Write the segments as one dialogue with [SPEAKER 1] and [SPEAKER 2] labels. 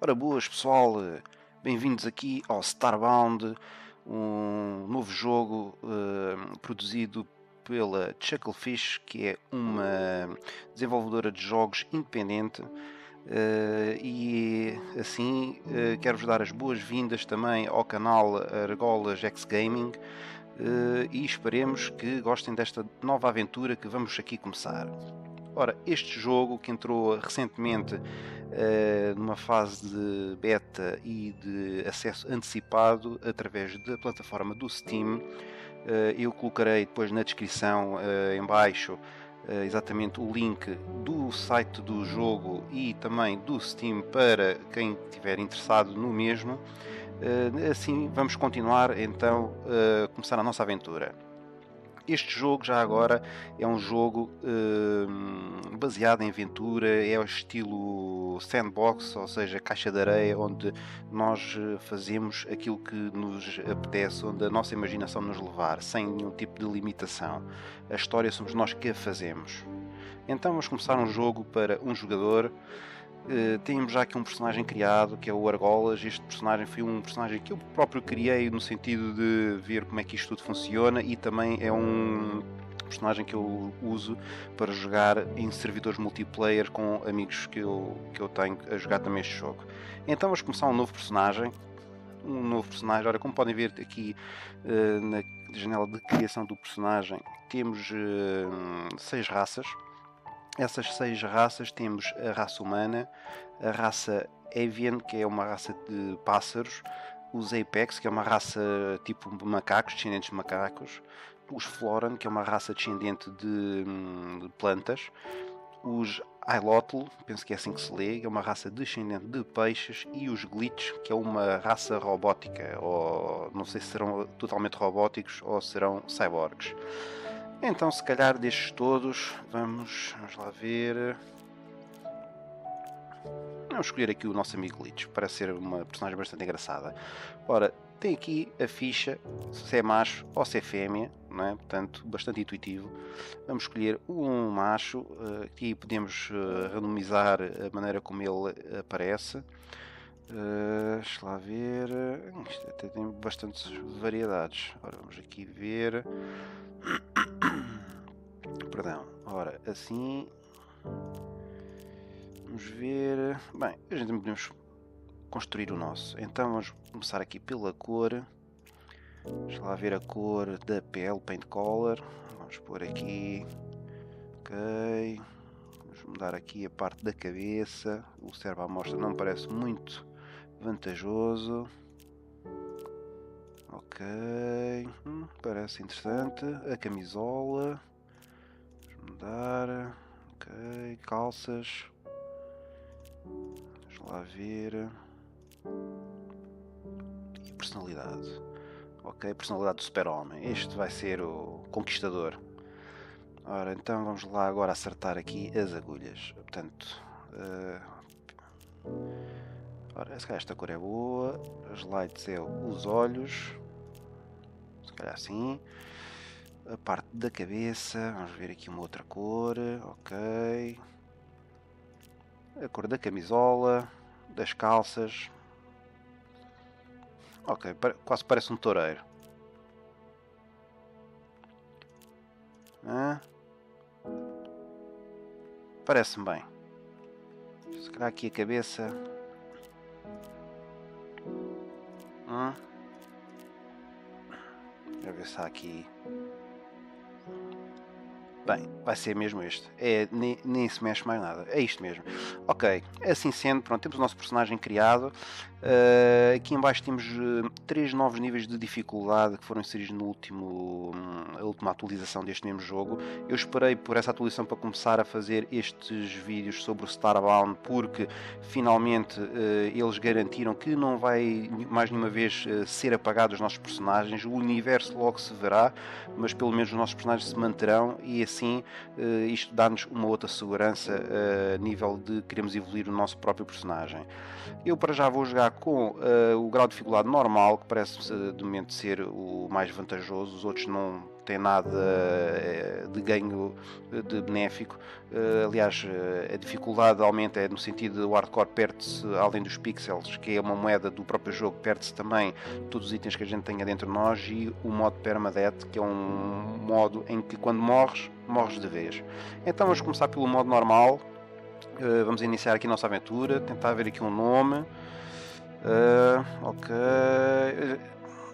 [SPEAKER 1] Ora boas pessoal, bem-vindos aqui ao Starbound, um novo jogo produzido pela Chucklefish, que é uma desenvolvedora de jogos independente. E assim quero-vos dar as boas-vindas também ao canal Argolas X Gaming e esperemos que gostem desta nova aventura que vamos aqui começar. Ora, este jogo que entrou recentemente numa fase de beta e de acesso antecipado através da plataforma do Steam, eu colocarei depois na descrição em baixo exatamente o link do site do jogo e também do Steam para quem estiver interessado no mesmo. Assim vamos continuar então a começar a nossa aventura. Este jogo, já agora, é um jogo baseado em aventura, é o estilo sandbox, ou seja, caixa de areia, onde nós fazemos aquilo que nos apetece, onde a nossa imaginação nos levar, sem nenhum tipo de limitação. A história somos nós que a fazemos. Então vamos começar um jogo para um jogador. Temos já aqui um personagem criado, que é o Argolas. Este personagem foi um personagem que eu próprio criei no sentido de ver como é que isto tudo funciona, e também é um personagem que eu uso para jogar em servidores multiplayer com amigos que eu tenho a jogar também este jogo. Então vamos começar um novo personagem. Ora, como podem ver aqui na janela de criação do personagem, temos 6 raças. Essas 6 raças temos a raça humana, a raça Avian, que é uma raça de pássaros, os Apex, que é uma raça tipo macacos, descendentes de macacos, os Floran, que é uma raça descendente de plantas, os Ilotl, penso que é assim que se lê, que é uma raça descendente de peixes, e os Glitch, que é uma raça robótica, ou não sei se serão totalmente robóticos ou serão cyborgs. Então, se calhar destes todos, vamos lá ver. Vamos escolher aqui o nosso amigo Glitch, parece ser uma personagem bastante engraçada. Ora, tem aqui a ficha, se é macho ou se é fêmea, não é? Portanto, bastante intuitivo. Vamos escolher um macho, aqui podemos randomizar a maneira como ele aparece. Deixa lá ver. Isto até tem bastantes variedades. Ora, vamos aqui ver. Perdão, ora, assim vamos ver. Bem, a gente podemos construir o nosso. Então vamos começar aqui pela cor. Deixa lá ver a cor da pele, paint color. Vamos pôr aqui. Ok. Vamos mudar aqui a parte da cabeça. O servo à mostra não me parece muito vantajoso. Ok. Parece interessante. A camisola. Mudar, ok, calças, deixa lá ver, e personalidade, ok, personalidade do super-homem, este vai ser o conquistador. Ora, então vamos lá agora acertar aqui as agulhas, portanto, ora, se calhar esta cor é boa, as lights é os olhos, se calhar assim. A parte da cabeça, vamos ver aqui uma outra cor, ok. A cor da camisola, das calças. Ok, quase parece um toureiro. Parece-me bem. Se calhar aqui a cabeça. Deixa ver se há aqui. Bem, vai ser mesmo este. Nem se mexe mais nada. É isto mesmo. Ok, assim sendo, pronto, temos o nosso personagem criado. Aqui em baixo temos 3 novos níveis de dificuldade que foram inseridos no a última atualização deste mesmo jogo. Eu esperei por essa atualização para começar a fazer estes vídeos sobre o Starbound, porque finalmente eles garantiram que não vai mais nenhuma vez ser apagado os nossos personagens. O universo logo se verá, mas pelo menos os nossos personagens se manterão, e assim isto dá-nos uma outra segurança a nível de queremos evoluir o nosso próprio personagem. Eu para já vou jogar com o grau de dificuldade normal, que parece de momento ser o mais vantajoso. Os outros não tem nada de ganho de benéfico. Aliás, a dificuldade aumenta no sentido de o hardcore perde-se, além dos pixels, que é uma moeda do próprio jogo, perde-se também todos os itens que a gente tenha dentro de nós, e o modo permadeath, que é um modo em que quando morres de vez. Então vamos começar pelo modo normal. Vamos iniciar aqui a nossa aventura, tentar ver aqui um nome. Ok,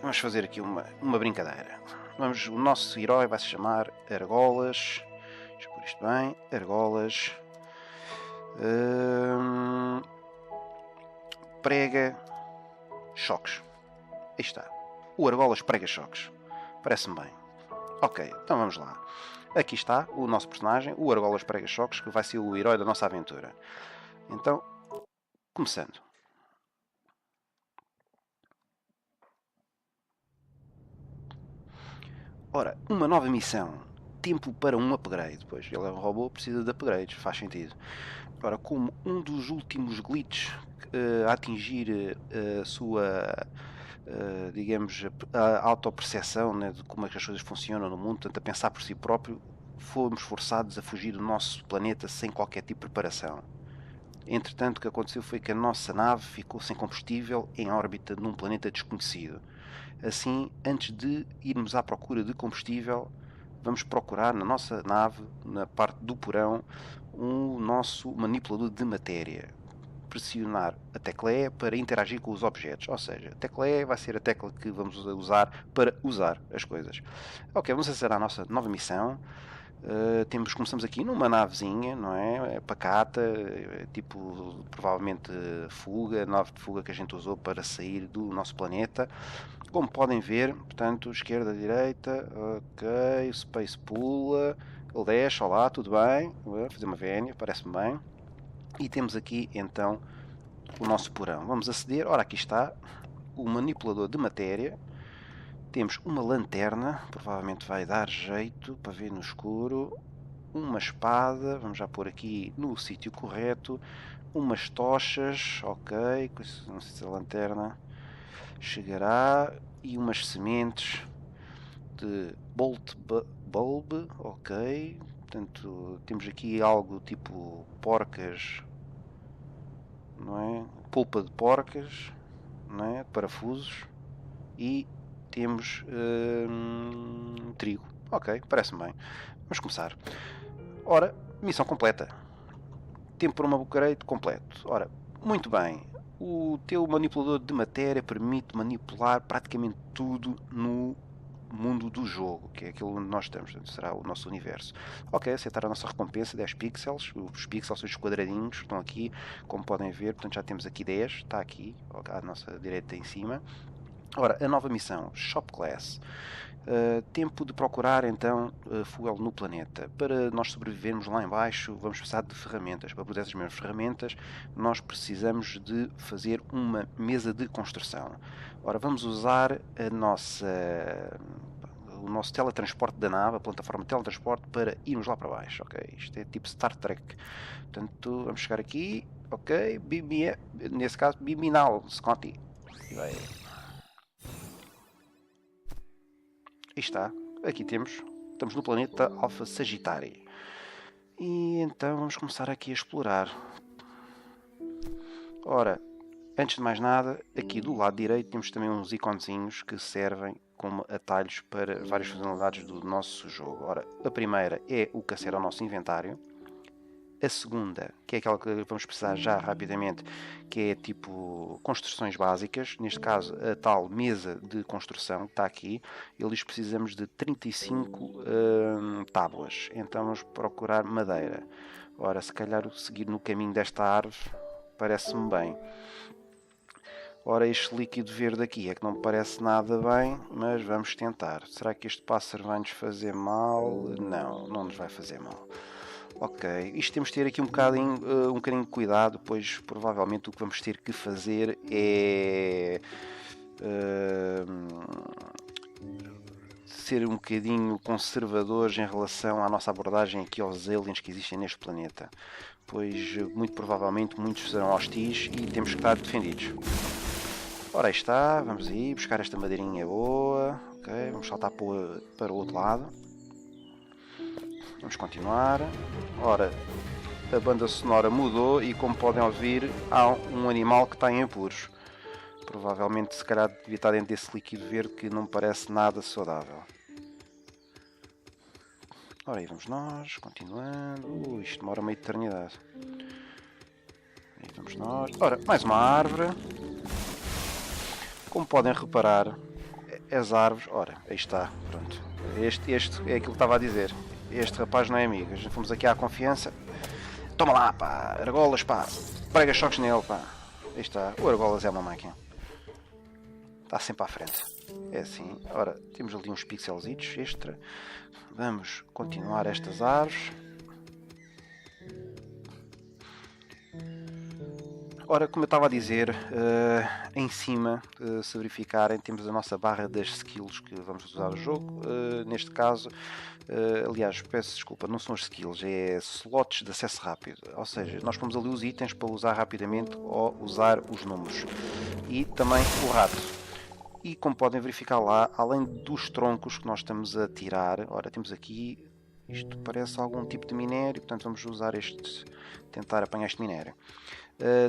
[SPEAKER 1] vamos fazer aqui uma brincadeira. O nosso herói vai se chamar Argolas. Deixa eu pôr isto bem. Argolas prega choques. Aí está. O Argolas prega choques. Parece-me bem. Ok, então vamos lá. Aqui está o nosso personagem, o Argolas prega choques, que vai ser o herói da nossa aventura. Então, começando. Ora, uma nova missão. Tempo para um upgrade. Pois, ele é um robô, precisa de upgrades, faz sentido. Ora, como um dos últimos glitches a atingir a sua, digamos, a autoperceção, né, de como é que as coisas funcionam no mundo, tanto a pensar por si próprio, fomos forçados a fugir do nosso planeta sem qualquer tipo de preparação. Entretanto, o que aconteceu foi que a nossa nave ficou sem combustível em órbita num planeta desconhecido. Assim, antes de irmos à procura de combustível, vamos procurar na nossa nave, na parte do porão, o nosso manipulador de matéria. Pressionar a tecla E para interagir com os objetos, ou seja, a tecla E vai ser a tecla que vamos usar para usar as coisas. Ok, vamos acessar a nossa nova missão. Começamos aqui numa navezinha, não é? É pacata, tipo provavelmente fuga, nave de fuga que a gente usou para sair do nosso planeta. Como podem ver, portanto, esquerda, direita, ok, space pula, ele desce, olá, tudo bem, vou fazer uma vénia, parece-me bem. E temos aqui então o nosso porão. Vamos aceder, ora aqui está, o manipulador de matéria. Temos uma lanterna, provavelmente vai dar jeito para ver no escuro. Uma espada, vamos já pôr aqui no sítio correto. Umas tochas, ok, não sei se a lanterna chegará. E umas sementes de bolt bulb, ok. Portanto, temos aqui algo tipo porcas, não é? Polpa de porcas, não é? Parafusos. E temos trigo. Ok, parece-me bem. Vamos começar. Ora, missão completa. Tempo para uma upgrade completo. Ora, muito bem. O teu manipulador de matéria permite manipular praticamente tudo no mundo do jogo, que é aquilo onde nós estamos, será o nosso universo. Ok, aceitar a nossa recompensa, 10 pixels. Os pixels são os quadradinhos que estão aqui, como podem ver. Portanto, já temos aqui 10, está aqui, à nossa direita em cima. Ora, a nova missão, Shop Class. Tempo de procurar então fuel no planeta. Para nós sobrevivermos lá em baixo, vamos precisar de ferramentas. Para poder essas mesmas ferramentas, nós precisamos de fazer uma mesa de construção. Ora, vamos usar o nosso teletransporte da nave, a plataforma de teletransporte, para irmos lá para baixo. Ok, isto é tipo Star Trek. Portanto, vamos chegar aqui. Ok, nesse caso, Biminal, Scotty. Vai. Aí está, aqui estamos no planeta Alpha Sagittarii. E então vamos começar aqui a explorar. Ora, antes de mais nada, aqui do lado direito temos também uns iconezinhos que servem como atalhos para várias funcionalidades do nosso jogo. Ora, a primeira é o que acede ao nosso inventário. A segunda, que é aquela que vamos precisar já rapidamente, que é tipo construções básicas, neste caso a tal mesa de construção que está aqui. Eles precisamos de 35 tábuas, então vamos procurar madeira. Ora, se calhar seguir no caminho desta árvore parece-me bem. Ora, este líquido verde aqui é que não me parece nada bem, mas vamos tentar. Será que este pássaro vai-nos fazer mal? Não, não nos vai fazer mal. Ok, isto temos de ter aqui um bocadinho de cuidado, pois provavelmente o que vamos ter que fazer é ser um bocadinho conservadores em relação à nossa abordagem aqui aos aliens que existem neste planeta, pois muito provavelmente muitos serão hostis e temos que estar defendidos. Ora, aí está, vamos aí buscar esta madeirinha boa. Ok, Ok, vamos saltar para o outro lado. Vamos continuar. Ora, a banda sonora mudou e, como podem ouvir, há um animal que está em apuros. Provavelmente, se calhar, devia estar dentro desse líquido verde que não parece nada saudável. Ora, aí vamos nós, continuando. Isto demora uma eternidade. Aí vamos nós. Ora, mais uma árvore. Como podem reparar, as árvores... Ora, aí está, pronto. Este é aquilo que estava a dizer. Este rapaz não é amigo. Já fomos aqui à confiança. Toma lá, pá. Argolas, pá. Prega choques nele, pá. Aí está. O Argolas é uma máquina. Está sempre à frente. É assim. Ora, temos ali uns pixelzitos extra. Vamos continuar estas árvores. Ora, como eu estava a dizer, em cima, se verificarem, temos a nossa barra das skills que vamos usar no jogo. Neste caso, aliás, peço desculpa, não são as skills, é slots de acesso rápido. Ou seja, nós pomos ali os itens para usar rapidamente ou usar os números. E também o rato. E como podem verificar lá, além dos troncos que nós estamos a tirar, ora, temos aqui, isto parece algum tipo de minério, portanto vamos usar este, tentar apanhar este minério.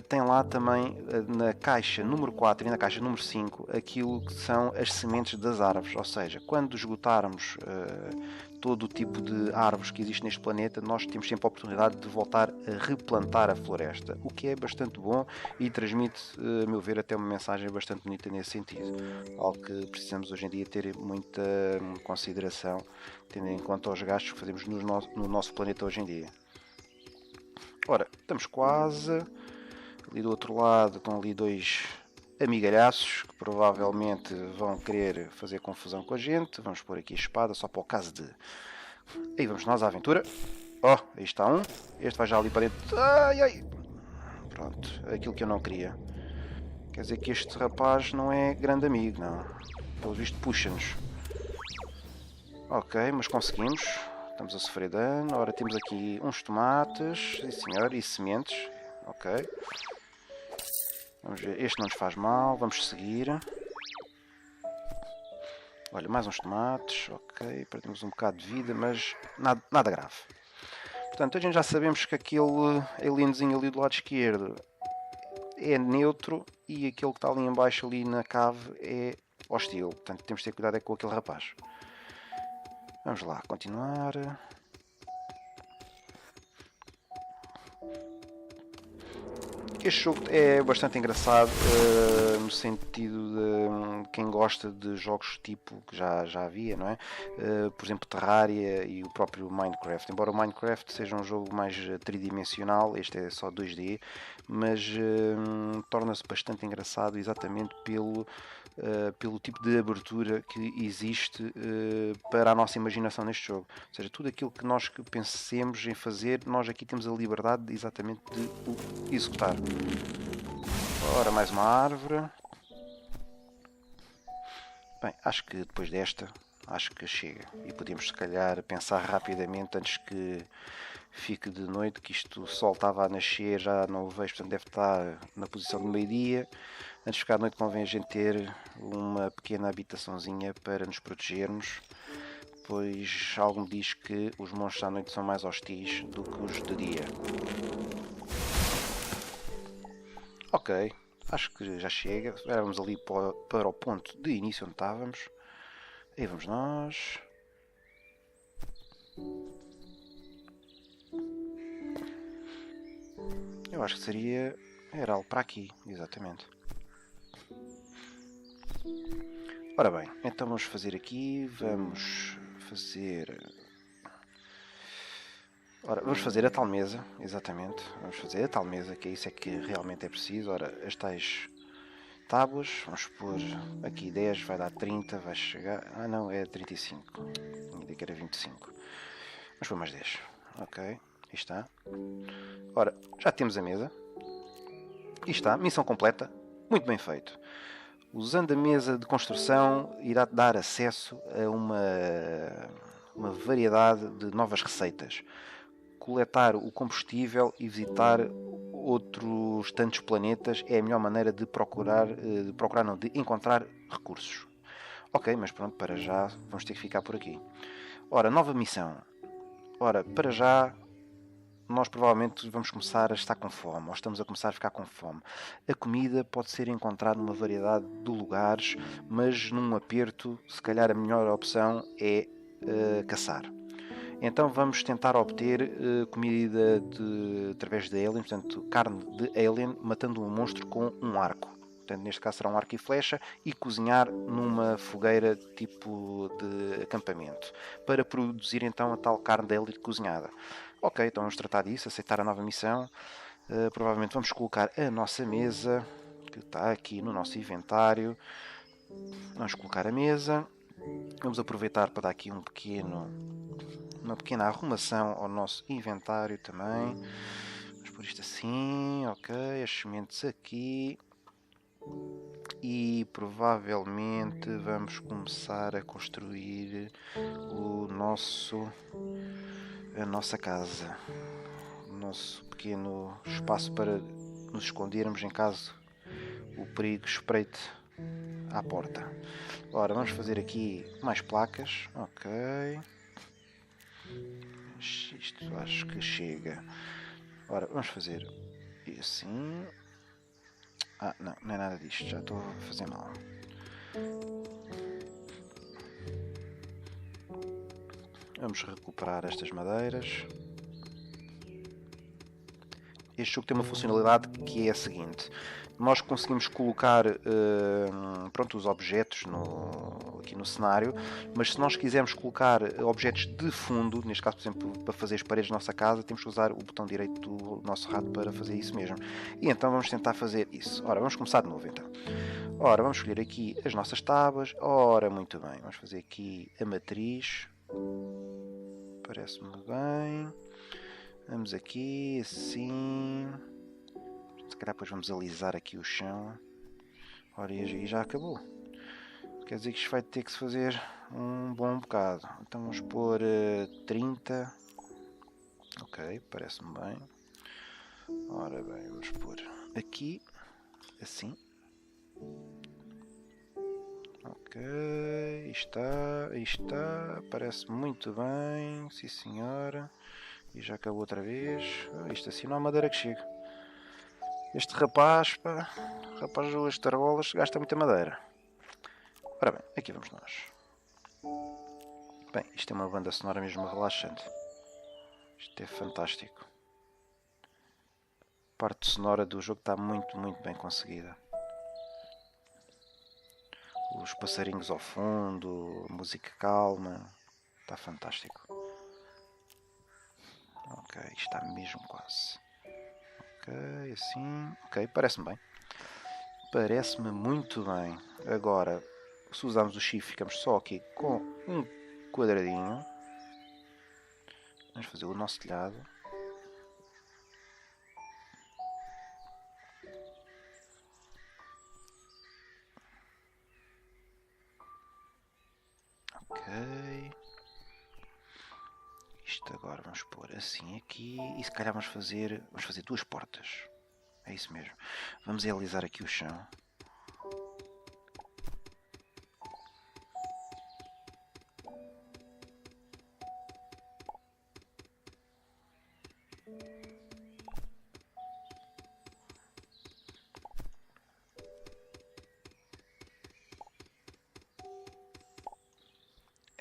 [SPEAKER 1] Tem lá também na caixa número 4 e na caixa número 5 aquilo que são as sementes das árvores, ou seja, quando esgotarmos todo o tipo de árvores que existe neste planeta, nós temos sempre a oportunidade de voltar a replantar a floresta, o que é bastante bom e transmite, a meu ver, até uma mensagem bastante bonita nesse sentido, algo que precisamos hoje em dia ter muita consideração, tendo em conta os gastos que fazemos no nosso planeta hoje em dia. Ora, estamos quase. Ali do outro lado estão ali dois amigalhaços que provavelmente vão querer fazer confusão com a gente. Vamos pôr aqui a espada só para o caso de... Aí vamos nós à aventura. Oh, aí está um. Este vai já ali para dentro. Ai, ai. Pronto, aquilo que eu não queria. Quer dizer que este rapaz não é grande amigo, não. Pelo visto puxa-nos. Ok, mas conseguimos. Estamos a sofrer dano. Ora, temos aqui uns tomates. Sim senhor, e sementes. Ok. Vamos ver, este não nos faz mal, vamos seguir. Olha, mais uns tomates, ok, perdemos um bocado de vida, mas nada grave. Portanto, a gente já sabemos que aquele alienzinho ali do lado esquerdo é neutro e aquele que está ali em baixo, ali na cave, é hostil. Portanto, temos de ter cuidado com aquele rapaz. Vamos lá, continuar. Este jogo é bastante engraçado no sentido de quem gosta de jogos tipo que já havia, não é? Por exemplo, Terraria e o próprio Minecraft. Embora o Minecraft seja um jogo mais tridimensional, este é só 2D, mas torna-se bastante engraçado exatamente pelo tipo de abertura que existe para a nossa imaginação neste jogo. Ou seja, tudo aquilo que nós pensemos em fazer, nós aqui temos a liberdade exatamente de o executar. Ora, mais uma árvore. Bem, acho que depois desta, acho que chega. E podemos se calhar pensar rapidamente antes que fique de noite, que isto o sol estava a nascer, já não o vejo, portanto deve estar na posição do meio-dia. Antes de ficar de noite convém a gente ter uma pequena habitaçãozinha para nos protegermos, pois algo me diz que os monstros à noite são mais hostis do que os de dia. Ok, acho que já chega. Vamos ali para o ponto de início onde estávamos. Aí vamos nós. Eu acho que era algo para aqui, exatamente. Ora bem, então vamos fazer aqui, vamos fazer a tal mesa, exatamente, vamos fazer a tal mesa, que é isso é que realmente é preciso. Ora, as tais tábuas, vamos pôr aqui 10, vai dar 30, vai chegar, não, é 35, ainda que era 25, vamos pôr mais 10, ok, aí está. Ora, já temos a mesa, e está, missão completa, muito bem feito. Usando a mesa de construção, irá dar acesso a uma variedade de novas receitas. Coletar o combustível e visitar outros tantos planetas é a melhor maneira de encontrar recursos. Ok, mas pronto, para já vamos ter que ficar por aqui. Ora, nova missão. Ora, para já nós provavelmente vamos começar a estar com fome, ou estamos a começar a ficar com fome. A comida pode ser encontrada numa variedade de lugares, mas num aperto, se calhar a melhor opção é caçar. Então vamos tentar obter comida através de alien, portanto carne de alien, matando um monstro com um arco. Portanto, neste caso será um arco e flecha, e cozinhar numa fogueira tipo de acampamento, para produzir então a tal carne de alien cozinhada. Ok, então vamos tratar disso, aceitar a nova missão. Provavelmente vamos colocar a nossa mesa, que está aqui no nosso inventário. Vamos colocar a mesa. Vamos aproveitar para dar aqui uma pequena arrumação ao nosso inventário também. Vamos pôr isto assim, ok, as sementes aqui. E provavelmente vamos começar a construir a nossa casa. O nosso pequeno espaço para nos escondermos em caso o perigo espreite à porta. Ora, vamos fazer aqui mais placas. Ok. Isto acho que chega. Ora, vamos fazer assim. Ah, não, não é nada disto. Já estou a fazer mal. Vamos recuperar estas madeiras. Este jogo tem uma funcionalidade que é a seguinte: nós conseguimos colocar pronto, os objetos aqui no cenário, mas se nós quisermos colocar objetos de fundo, neste caso, por exemplo, para fazer as paredes da nossa casa, temos que usar o botão direito do nosso rato para fazer isso mesmo. E então vamos tentar fazer isso. Ora, vamos começar de novo então. Ora, vamos escolher aqui as nossas tábuas. Ora, muito bem, vamos fazer aqui a matriz. Parece-me bem. Vamos aqui, assim. Se calhar depois vamos alisar aqui o chão. Ora, e já acabou. Quer dizer que isto vai ter que se fazer um bom bocado. Então vamos pôr 30. Ok, parece-me bem. Ora bem, vamos pôr aqui, assim. Ok, aí está, parece muito bem, sim senhora. E já acabou outra vez. Isto assim não há madeira que chegue. Este rapaz, pá, rapaz das tarolas, gasta muita madeira. Ora bem, aqui vamos nós. Bem, isto é uma banda sonora mesmo relaxante. Isto é fantástico. A parte sonora do jogo está muito, muito bem conseguida. Os passarinhos ao fundo, a música calma. Está fantástico. Ok, está mesmo quase. Ok, assim. Ok, parece-me bem. Parece-me muito bem. Agora, se usarmos o shift, ficamos só aqui com um quadradinho. Vamos fazer o nosso telhado. Ok. Isto agora vamos pôr assim aqui. E se calhar vamos fazer duas portas. É isso mesmo. Vamos alisar aqui o chão.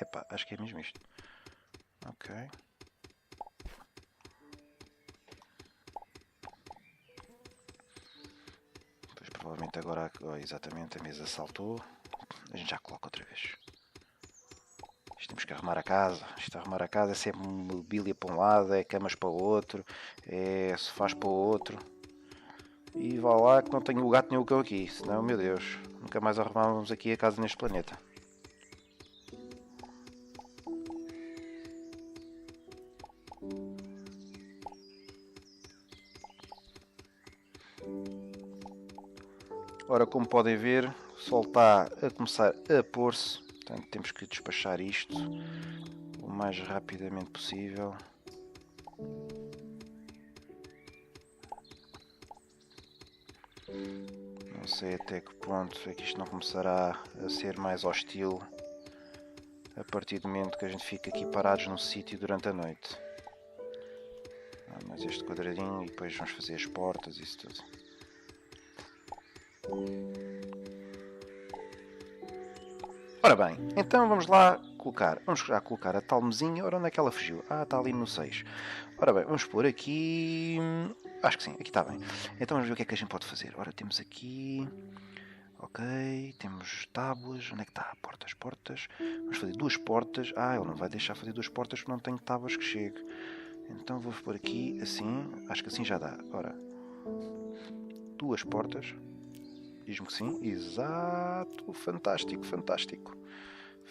[SPEAKER 1] Epá, acho que é mesmo isto. Ok. Pois provavelmente agora, exatamente, a mesa saltou. A gente já coloca outra vez. Isto temos que arrumar a casa. Isto arrumar a casa é sempre mobília para um lado, é camas para o outro, é sofás para o outro. E vá lá que não tenho o gato nem o cão aqui, senão, meu Deus, nunca mais arrumávamos aqui a casa neste planeta. Ora, como podem ver, o sol está a começar a pôr-se, portanto temos que despachar isto o mais rapidamente possível. Não sei até que ponto é que isto não começará a ser mais hostil a partir do momento que a gente fica aqui parados num sítio durante a noite. Mas este quadradinho e depois vamos fazer as portas e isso tudo. Ora bem, então vamos lá colocar. Vamos já colocar a tal mesinha. Ora, onde é que ela fugiu? Ah, está ali no 6. Ora bem, vamos pôr aqui... Acho que sim, aqui está bem. Então vamos ver o que é que a gente pode fazer. Ora, temos aqui... Ok, temos tábuas. Onde é que está? Portas, portas. Vamos fazer 2 portas. Ah, ele não vai deixar fazer 2 portas porque não tenho tábuas que chegue. Então vou pôr aqui assim. Acho que assim já dá. Ora, 2 portas. Diz-me que sim. Exato. Fantástico, fantástico.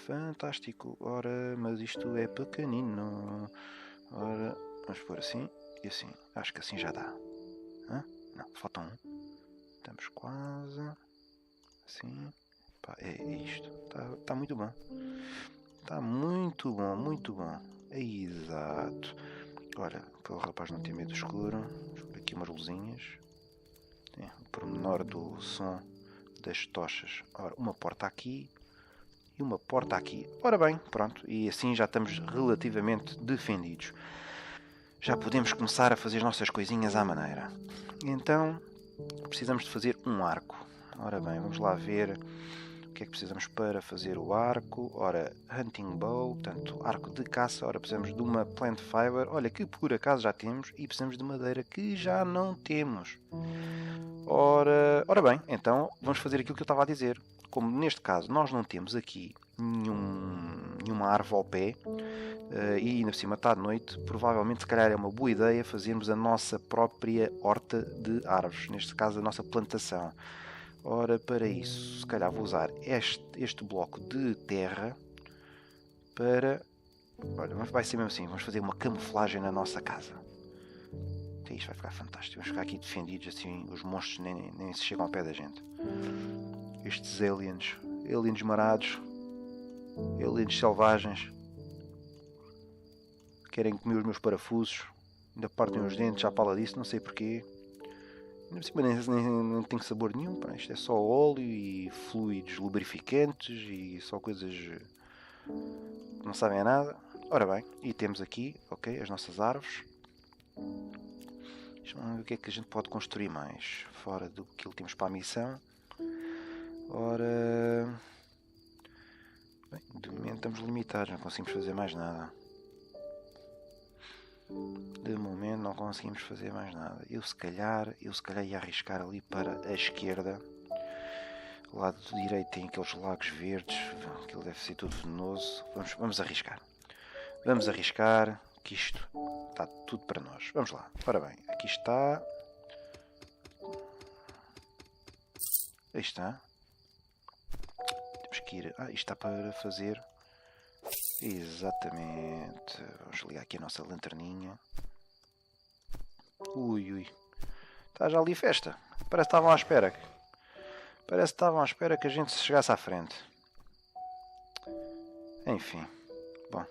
[SPEAKER 1] Fantástico. Ora, mas isto é pequenino. Ora, vamos pôr assim e assim. Acho que assim já dá. Hã? Não, falta um. Estamos quase. Assim. Pá, é isto. Está muito bom. Está muito bom, muito bom. É exato. Ora, para o rapaz não ter medo do escuro. Vamos pôr aqui umas luzinhas. O pormenor do som das tochas. Ora, uma porta aqui e uma porta aqui. Ora bem, pronto. E assim já estamos relativamente defendidos. Já podemos começar a fazer as nossas coisinhas à maneira. Então, precisamos de fazer um arco. Ora bem, vamos lá ver o que é que precisamos para fazer o arco. Ora, hunting bow, portanto, arco de caça. Ora, precisamos de uma plant fiber. Olha, que por acaso já temos. E precisamos de madeira que já não temos. Ora bem, então vamos fazer aquilo que eu estava a dizer. Como neste caso nós não temos aqui nenhuma árvore ao pé e ainda por cima está de noite, provavelmente se calhar é uma boa ideia fazermos a nossa própria horta de árvores, neste caso a nossa plantação. Ora, para isso, se calhar vou usar este bloco de terra para... Olha, vai ser mesmo assim, vamos fazer uma camuflagem na nossa casa. Isto vai ficar fantástico. Vamos ficar aqui defendidos, assim os monstros nem se chegam ao pé da gente. Estes aliens marados, aliens selvagens, querem comer os meus parafusos, ainda partem os dentes à pala disso, não sei porquê. Ainda por cima nem tem sabor nenhum, pá. Isto é só óleo e fluidos lubrificantes e só coisas que não sabem a nada. Ora bem, e temos aqui, ok, as nossas árvores. Vamos ver o que é que a gente pode construir mais fora do que temos para a missão. Ora, bem, de momento estamos limitados, não conseguimos fazer mais nada. De momento não conseguimos fazer mais nada. Eu se calhar ia arriscar ali para a esquerda. O lado direito tem aqueles lagos verdes, aquilo deve ser tudo venenoso. Vamos arriscar. Vamos arriscar que isto está tudo para nós. Vamos lá. Ora bem, aqui está. Aí está. Temos que ir... isto está para fazer... Exatamente. Vamos ligar aqui a nossa lanterninha. Ui. Está já ali festa. Parece que estavam à espera. Que a gente se chegasse à frente. Enfim. Bom.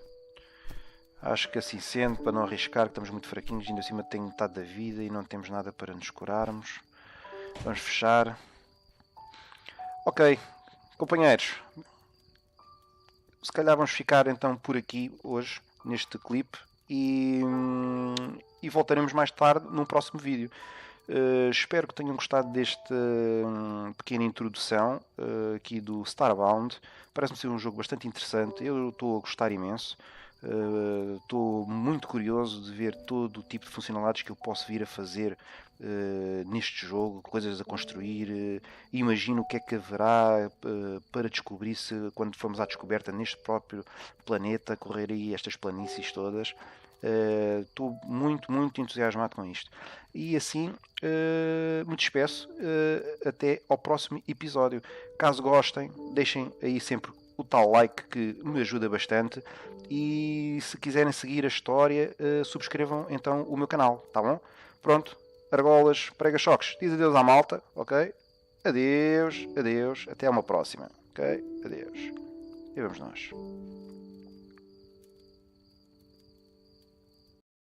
[SPEAKER 1] Acho que assim sendo, para não arriscar, que estamos muito fraquinhos, ainda acima tem metade da vida e não temos nada para nos curarmos. Vamos fechar. Ok, companheiros. Se calhar vamos ficar então por aqui hoje, neste clipe, e voltaremos mais tarde num próximo vídeo. Espero que tenham gostado desta pequena introdução aqui do Starbound. Parece-me ser um jogo bastante interessante, eu estou a gostar imenso. Estou muito curioso de ver todo o tipo de funcionalidades que eu posso vir a fazer neste jogo, coisas a construir. Imagino o que é que haverá para descobrir se quando formos à descoberta neste próprio planeta, correr aí estas planícies todas. Estou muito entusiasmado com isto. E assim me despeço até ao próximo episódio. Caso gostem, deixem aí sempre o tal like que me ajuda bastante. E se quiserem seguir a história, subscrevam então o meu canal, tá bom? Pronto, argolas, prega-choques, diz adeus à malta, ok? Adeus, até uma próxima, ok? Adeus. E vamos nós.